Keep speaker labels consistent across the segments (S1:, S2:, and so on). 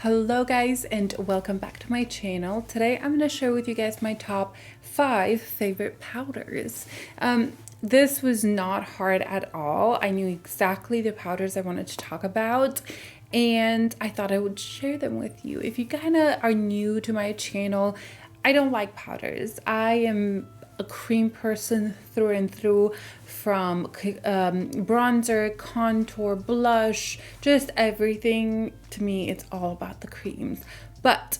S1: Hello guys, and welcome back to my channel. Today I'm going to share with you guys my top 5 favorite powders. This was not hard at all. I knew exactly the powders I wanted to talk about, and I thought I would share them with you. If you kind of are new to my channel, I don't like powders. I am a cream person through and through, from bronzer, contour, blush, just everything. To me, it's all about the creams. But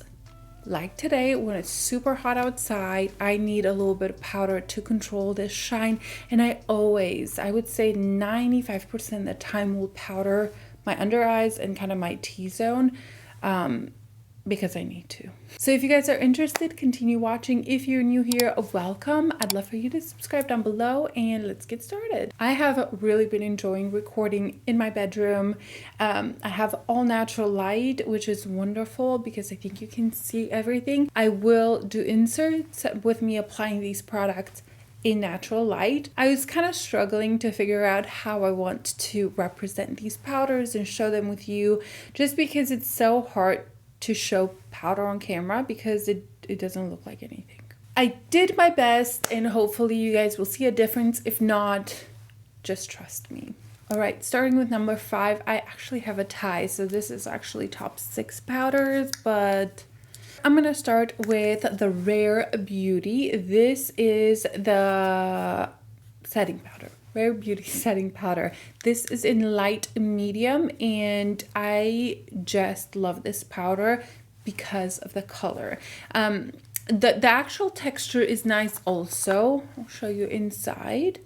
S1: like today, when it's super hot outside, I need a little bit of powder to control this shine. And I would say 95% of the time will powder my under eyes and kind of my T-zone. Because I need to. So if you guys are interested, continue watching. If you're new here, welcome. I'd love for you to subscribe down below, and let's get started. I have really been enjoying recording in my bedroom. I have all natural light, which is wonderful because I think you can see everything. I will do inserts with me applying these products in natural light. I was kind of struggling to figure out how I want to represent these powders and show them with you, just because it's so hard to show powder on camera because it doesn't look like anything. I did my best, and hopefully you guys will see a difference. If not, just trust me. All right, starting with number 5, I actually have a tie. So this is actually top 6 powders, but I'm gonna start with the Rare Beauty. This is the setting powder. Rare Beauty setting powder. This is in light medium, and I just love this powder because of the color. The actual texture is nice also. I'll show you inside.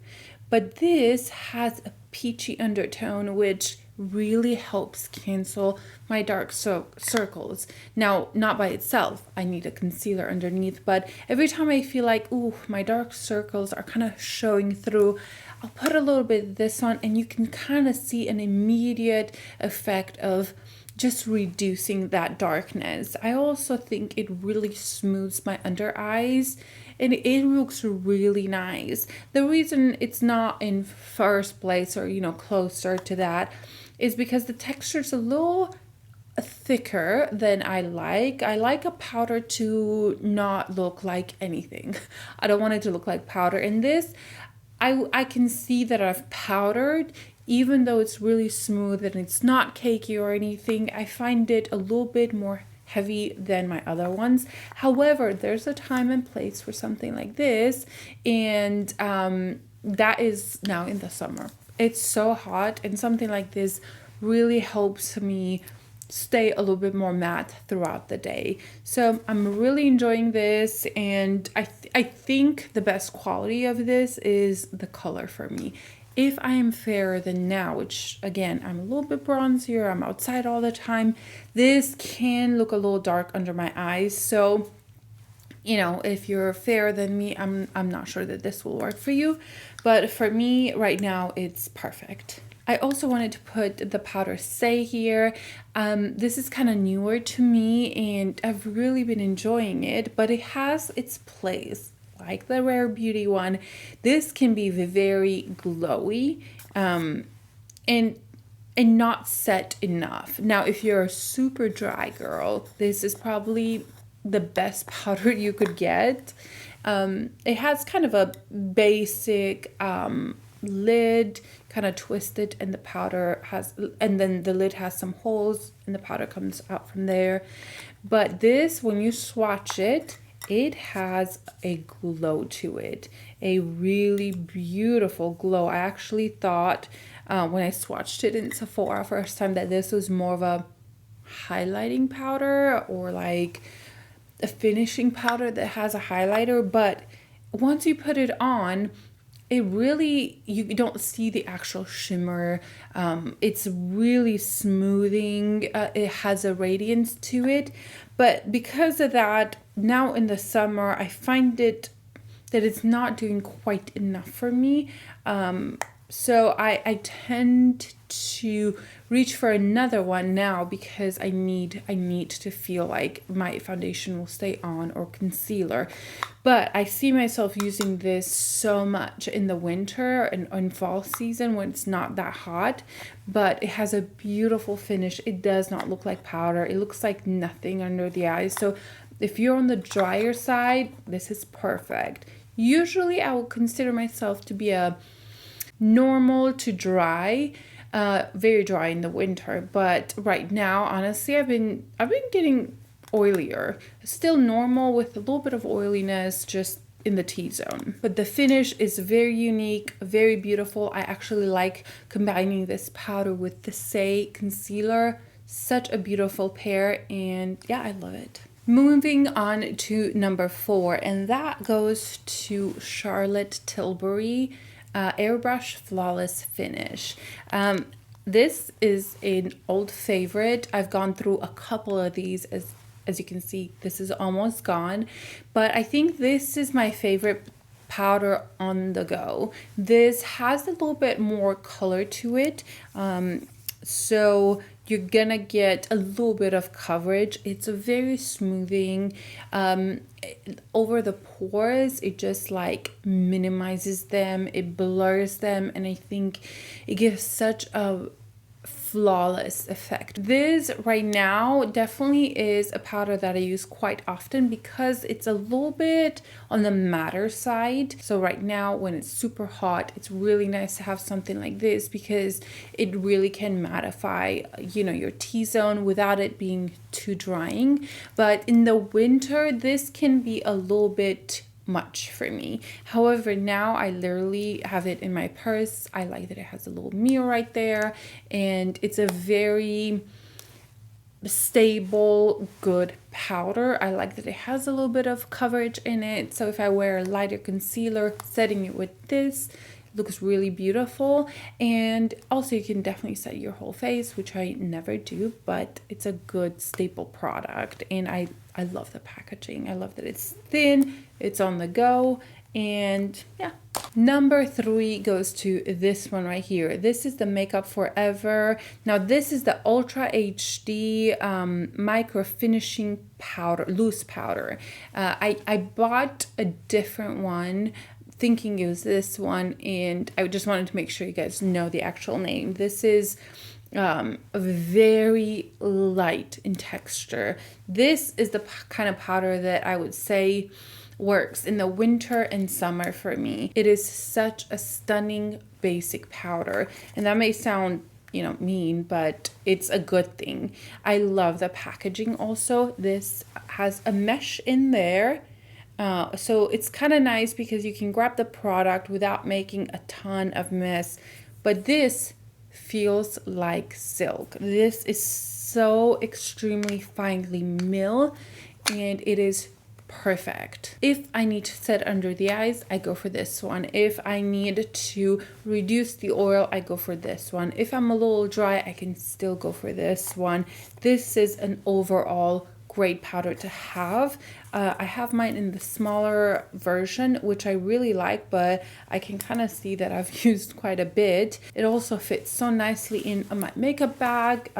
S1: But this has a peachy undertone, which really helps cancel my dark circles. Now, not by itself, I need a concealer underneath, but every time I feel like, ooh, my dark circles are kind of showing through, I'll put a little bit of this on, and you can kind of see an immediate effect of just reducing that darkness. I also think it really smooths my under eyes, and it looks really nice. The reason it's not in first place, or closer to that, is because the texture is a little thicker than I like. I like a powder to not look like anything. I don't want it to look like powder. And this, I can see that I've powdered, even though it's really smooth and it's not cakey or anything. I find it a little bit more heavy than my other ones. However, there's a time and place for something like this, and that is now in the summer. It's so hot, and something like this really helps me stay a little bit more matte throughout the day. So I'm really enjoying this, and I think the best quality of this is the color for me. If I am fairer than now, which again, I'm a little bit bronzier, I'm outside all the time, this can look a little dark under my eyes. So, if you're fairer than me, I'm not sure that this will work for you. But for me right now, it's perfect. I also wanted to put the powder Saie here. This is kind of newer to me, and I've really been enjoying it, but it has its place. Like the Rare Beauty one, this can be very glowy and not set enough. Now, if you're a super dry girl, this is probably the best powder you could get. It has kind of a basic lid, kind of twisted, and then the lid has some holes, and the powder comes out from there. But this, when you swatch it, it has a glow to it, a really beautiful glow. I actually thought when I swatched it in Sephora first time that this was more of a highlighting powder, or like a finishing powder that has a highlighter. But once you put it on, it really, you don't see the actual shimmer. It's really smoothing. It has a radiance to it. But because of that, now in the summer, I find that it's not doing quite enough for me. So I tend to reach for another one now because I need to feel like my foundation will stay on, or concealer. But I see myself using this so much in the winter and in fall season when it's not that hot. But it has a beautiful finish. It does not look like powder. It looks like nothing under the eyes. So if you're on the drier side, this is perfect. Usually I will consider myself to be a normal to dry, very dry in the winter, but right now honestly I've been getting oilier, still normal with a little bit of oiliness, just in the T-zone. But the finish is very unique, very beautiful. I actually like combining this powder with the Saie concealer. Such a beautiful pair, and yeah, I love it. Moving on to number 4, and that goes to Charlotte Tilbury Airbrush Flawless Finish. This is an old favorite. I've gone through a couple of these. As you can see, this is almost gone, but I think this is my favorite powder on the go. This has a little bit more color to it, so you're gonna get a little bit of coverage. It's a very smoothing over the pores. It just like minimizes them, it blurs them, and I think it gives such a flawless effect. This right now definitely is a powder that I use quite often because it's a little bit on the matter side. So right now when it's super hot, it's really nice to have something like this because it really can mattify, you know, your T-zone without it being too drying. But in the winter, this can be a little bit much for me. However, now I literally have it in my purse. I like that it has a little mirror right there, and it's a very stable, good powder. I like that it has a little bit of coverage in it. So if I wear a lighter concealer, setting it with this looks really beautiful. And also you can definitely set your whole face, which I never do, but it's a good staple product. And I love the packaging. I love that it's thin, it's on the go, and yeah. Number 3 goes to this one right here. This is the Makeup Forever. Now this is the Ultra HD Microfinishing powder, loose powder. I bought a different one thinking it was this one, and I just wanted to make sure you guys know the actual name. This is very light in texture. This is the kind of powder that I would say works in the winter and summer for me. It is such a stunning basic powder, and that may sound, you know, mean, but it's a good thing. I love the packaging also. This has a mesh in there. So it's kind of nice because you can grab the product without making a ton of mess. But this feels like silk. This is so extremely finely milled, and it is perfect. If I need to set under the eyes, I go for this one. If I need to reduce the oil, I go for this one. If I'm a little dry, I can still go for this one. This is an overall great powder to have. I have mine in the smaller version, which I really like, but I can kind of see that I've used quite a bit. It also fits so nicely in my makeup bag.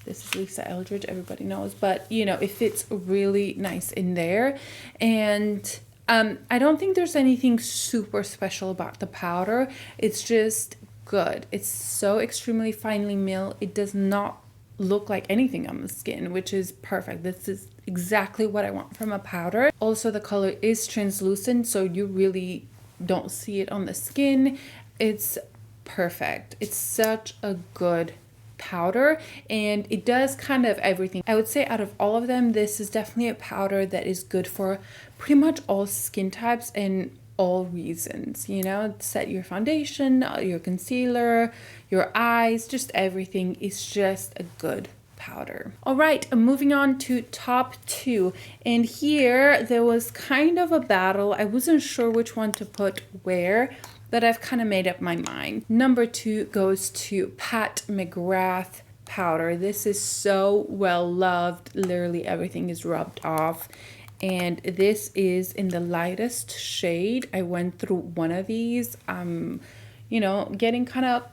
S1: This is Lisa Eldridge, everybody knows, but you know, it fits really nice in there. And I don't think there's anything super special about the powder. It's just good. It's so extremely finely milled. It does not look like anything on the skin, which is perfect. This is exactly what I want from a powder. Also, the color is translucent, so you really don't see it on the skin. It's perfect. It's such a good powder, and it does kind of everything. I would say out of all of them, this is definitely a powder that is good for pretty much all skin types and all reasons. You know, set your foundation, your concealer, your eyes, just everything is just a good powder. All right, moving on to top 2, and here there was kind of a battle. I wasn't sure which one to put where, but I've kind of made up my mind. Number 2 goes to Pat McGrath powder. This is so well loved. Literally everything is rubbed off. And this is in the lightest shade. I went through one of these. you know, getting kind of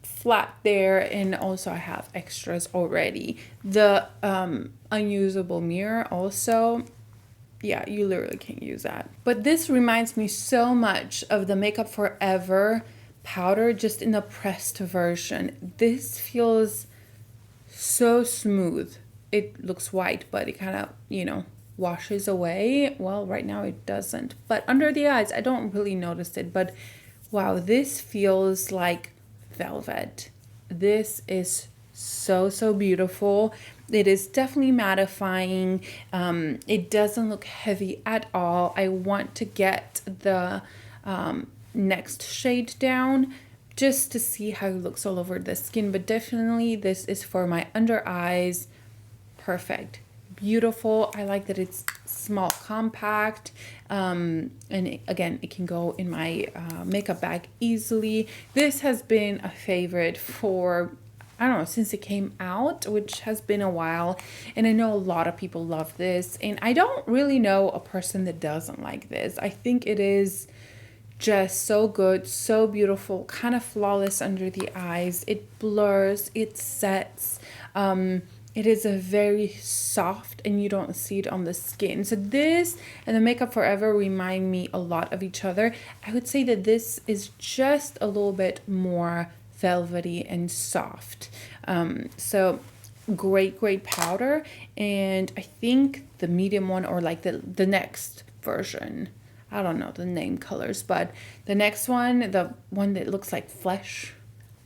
S1: flat there. And also I have extras already. The unusable mirror also, yeah, you literally can't use that. But this reminds me so much of the Makeup Forever powder, just in the pressed version. This feels so smooth. It looks white, but it kind of, you know, washes away. Well, right now it doesn't, but under the eyes I don't really notice it. But wow, this feels like velvet. This is so beautiful. It is definitely mattifying. It doesn't look heavy at all. I want to get the next shade down just to see how it looks all over the skin, but definitely this is for my under eyes. Perfect, beautiful. I like that it's small, compact, and again, it can go in my makeup bag easily. This has been a favorite for, I don't know, since it came out, which has been a while, and I know a lot of people love this, and I don't really know a person that doesn't like this. I think it is just so good, so beautiful, kind of flawless under the eyes. It blurs, it sets. It is a very soft, and you don't see it on the skin. So this and the Makeup Forever remind me a lot of each other. I would say that this is just a little bit more velvety and soft. So great powder. And I think the medium one, or like the next version, I don't know the name colors, but the next one, the one that looks like flesh,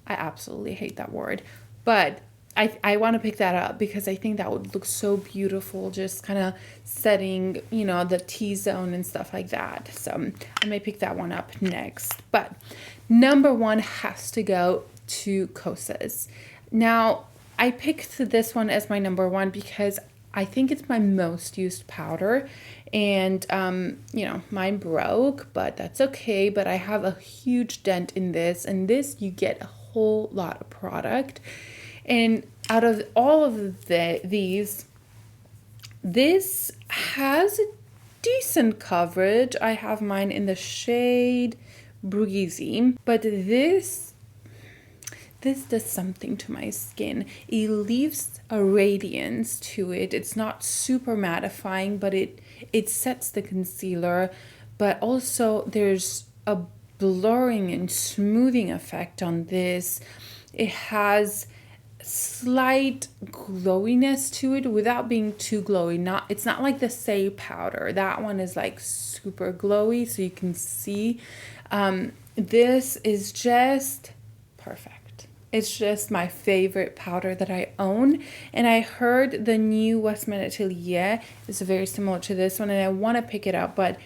S1: I absolutely hate that word, but I want to pick that up because I think that would look so beautiful, just kind of setting, you know, the T-zone and stuff like that. So I may pick that one up next. But number one has to go to Kosas. Now, I picked this one as my number one because I think it's my most used powder, and you know, mine broke, but that's okay. But I have a huge dent in this, and this you get a whole lot of product. And out of all of these, this has a decent coverage. I have mine in the shade Breezy, but this does something to my skin. It leaves a radiance to it. It's not super mattifying, but it sets the concealer, but also there's a blurring and smoothing effect on this. It has slight glowiness to it without being too glowy. It's not like the Saie powder. That one is like super glowy, so you can see. This is just perfect. It's just my favorite powder that I own. And I heard the new Westman Atelier is very similar to this one, and I want to pick it up, but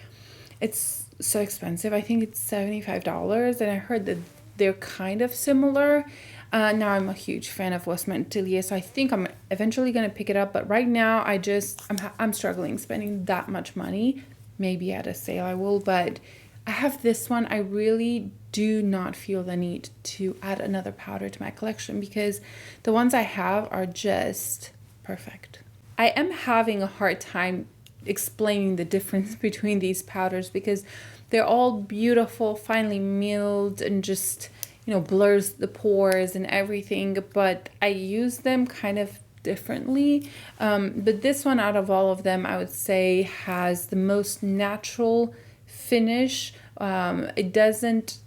S1: it's so expensive. I think it's $75, and I heard that they're kind of similar. Now I'm a huge fan of Westman Atelier, so I think I'm eventually going to pick it up. But right now, I'm struggling spending that much money. Maybe at a sale I will, but I have this one. I really do not feel the need to add another powder to my collection because the ones I have are just perfect. I am having a hard time explaining the difference between these powders because they're all beautiful, finely milled, and just, you know, blurs the pores and everything, but I use them kind of differently. But this one out of all of them, I would say has the most natural finish. It doesn't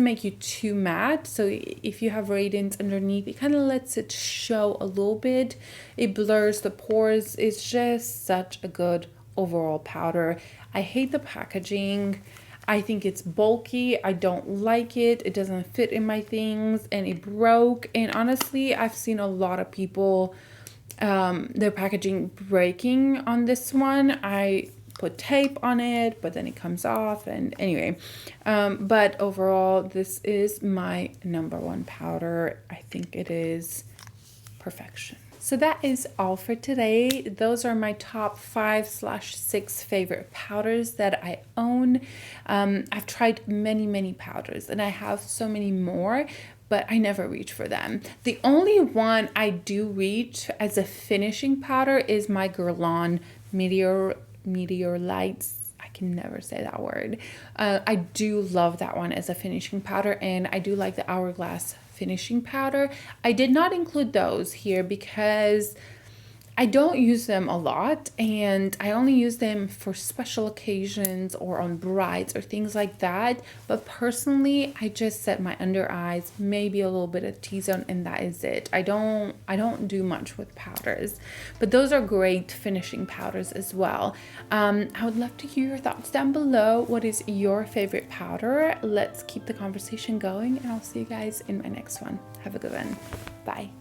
S1: make you too matte, so if you have radiance underneath, it kind of lets it show a little bit. It blurs the pores. It's just such a good overall powder. I hate the packaging. I think it's bulky. I don't like it. It doesn't fit in my things, and it broke. And honestly, I've seen a lot of people, their packaging breaking on this one. I put tape on it, but then it comes off, and anyway, but overall, this is my number one powder. I think it is perfection. So that is all for today. Those are my top 5/6 favorite powders that I own. I've tried many powders, and I have so many more, but I never reach for them. The only one I do reach as a finishing powder is my Guerlain Meteor Lights. can never say that word. I do love that one as a finishing powder, and I do like the Hourglass finishing powder. I did not include those here because I don't use them a lot, and I only use them for special occasions or on brides or things like that. But personally, I just set my under eyes, maybe a little bit of T-zone, and that is it. I don't do much with powders, but those are great finishing powders as well. I would love to hear your thoughts down below. What is your favorite powder? Let's keep the conversation going, and I'll see you guys in my next one. Have a good one. Bye.